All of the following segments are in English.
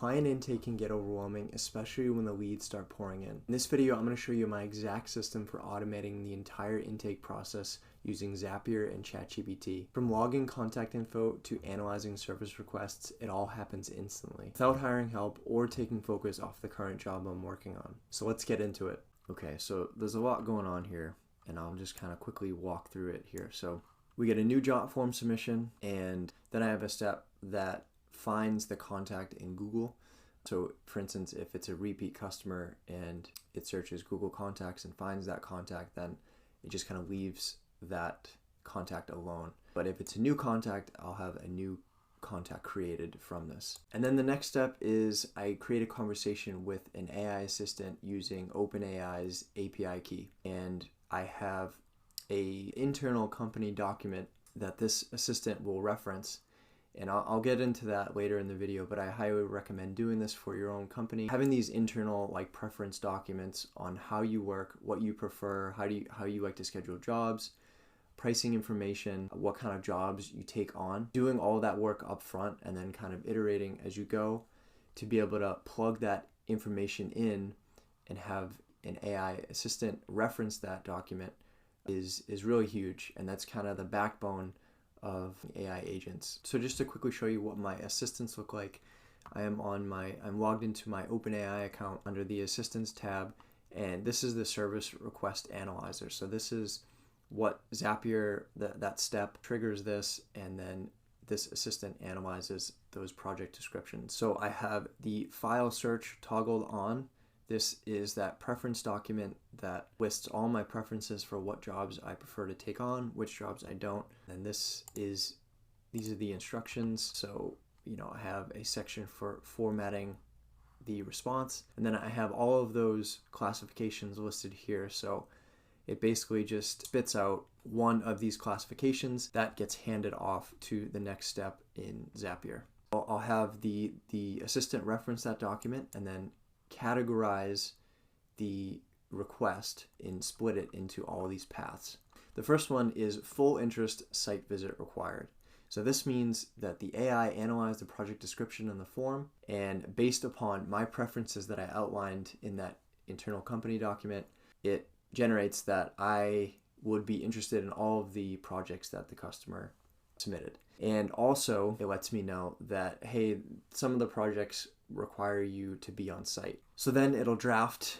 Client intake can get overwhelming, especially when the leads start pouring in. In this video, I'm going to show you my exact system for automating the entire intake process using Zapier and ChatGPT. From logging contact info to analyzing service requests, it all happens instantly, without hiring help or taking focus off the current job I'm working on. So let's get into it. Okay, so there's a lot going on here, and I'll just kind of quickly walk through it here. So we get a new job form submission, and then I have a step that finds the contact in Google. So for instance, if it's a repeat customer and it searches Google contacts and finds that contact, then it just kind of leaves that contact alone. But if it's a new contact, I'll have a new contact created from this. And then the next step is I create a conversation with an AI assistant using OpenAI's API key. And I have an internal company document that this assistant will reference. And I'll get into that later in the video, but I highly recommend doing this for your own company. Having these internal preference documents on how you work, what you prefer, how you like to schedule jobs, pricing information, what kind of jobs you take on, doing all that work up front and then kind of iterating as you go to be able to plug that information in and have an AI assistant reference that document is really huge. And that's kind of the backbone of AI agents. So just to quickly show you what my assistants look like, I'm logged into my OpenAI account under the Assistants tab, and this is the service request analyzer. So this is what Zapier, that step triggers this, and then this assistant analyzes those project descriptions. So I have the file search toggled on. This is that preference document that lists all my preferences for what jobs I prefer to take on, which jobs I don't. And these are the instructions. So, I have a section for formatting the response. And then I have all of those classifications listed here. So it basically just spits out one of these classifications that gets handed off to the next step in Zapier. I'll have the assistant reference that document and then categorize the request and split it into all these paths. The first one is full interest site visit required. So this means that the AI analyzed the project description in the form, and based upon my preferences that I outlined in that internal company document, it generates that I would be interested in all of the projects that the customer submitted. And also it lets me know that, hey, some of the projects require you to be on site. So then it'll draft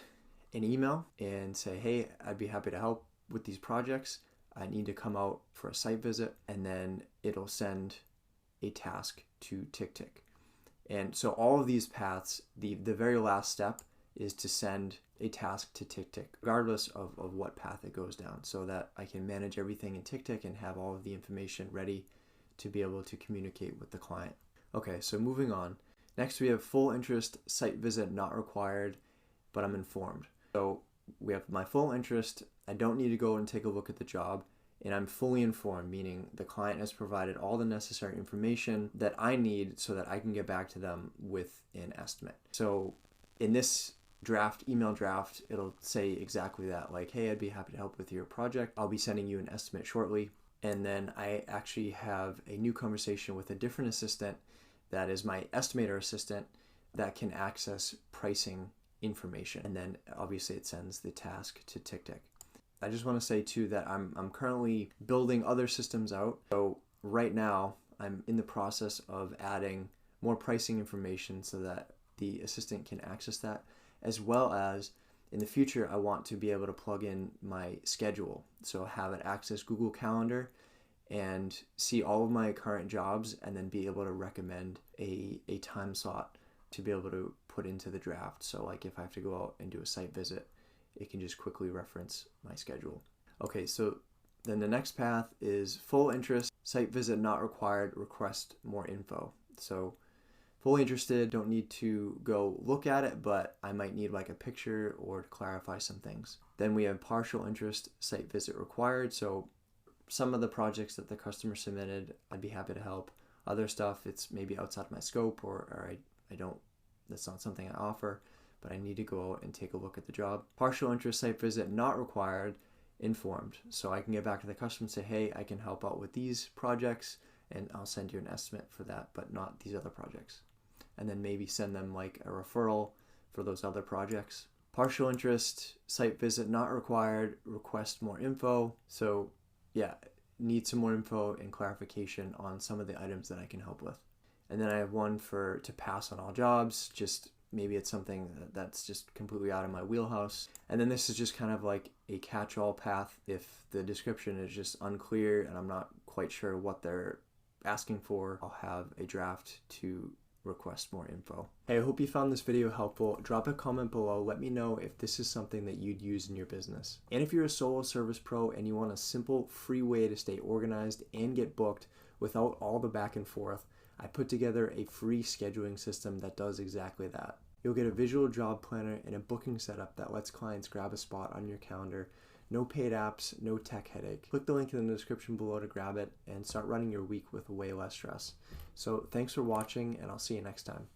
an email and say, hey, I'd be happy to help with these projects. I need to come out for a site visit. And then it'll send a task to TickTick. And so all of these paths, the very last step is to send a task to TickTick, regardless of what path it goes down, so that I can manage everything in TickTick and have all of the information ready to be able to communicate with the client. Okay, so moving on. Next, we have full interest site visit not required, but I'm informed. So we have my full interest. I don't need to go and take a look at the job, and I'm fully informed, meaning the client has provided all the necessary information that I need so that I can get back to them with an estimate. So in this email draft, it'll say exactly that, hey, I'd be happy to help with your project. I'll be sending you an estimate shortly. And then I actually have a new conversation with a different assistant that is my estimator assistant that can access pricing information. And then obviously it sends the task to TickTick. I just want to say too that I'm currently building other systems out. So right now I'm in the process of adding more pricing information so that the assistant can access that, as well as in the future, I want to be able to plug in my schedule. So have it access Google Calendar and see all of my current jobs and then be able to recommend a time slot to be able to put into the draft. So if I have to go out and do a site visit, it can just quickly reference my schedule. Okay, so then the next path is full interest, site visit not required, request more info. So fully interested, don't need to go look at it, but I might need a picture or to clarify some things. Then we have partial interest, site visit required. So some of the projects that the customer submitted, I'd be happy to help. Other stuff, it's maybe outside my scope or I don't, that's not something I offer, but I need to go out and take a look at the job. Partial interest, site visit not required, informed. So I can get back to the customer and say, hey, I can help out with these projects and I'll send you an estimate for that, but not these other projects. and then maybe send them like a referral for those other projects. Partial interest, site visit not required, request more info. So yeah, need some more info and clarification on some of the items that I can help with. And then I have one for to pass on all jobs, just maybe it's something that's just completely out of my wheelhouse. And then this is just kind of like a catch-all path if the description is just unclear and I'm not quite sure what they're asking for. I'll have a draft to request more info. Hey, I hope you found this video helpful. Drop a comment below. Let me know if this is something that you'd use in your business. And if you're a solo service pro and you want a simple, free way to stay organized and get booked without all the back and forth, I put together a free scheduling system that does exactly that. You'll get a visual job planner and a booking setup that lets clients grab a spot on your calendar. No paid apps, no tech headache. Click the link in the description below to grab it and start running your week with way less stress. So thanks for watching, and I'll see you next time.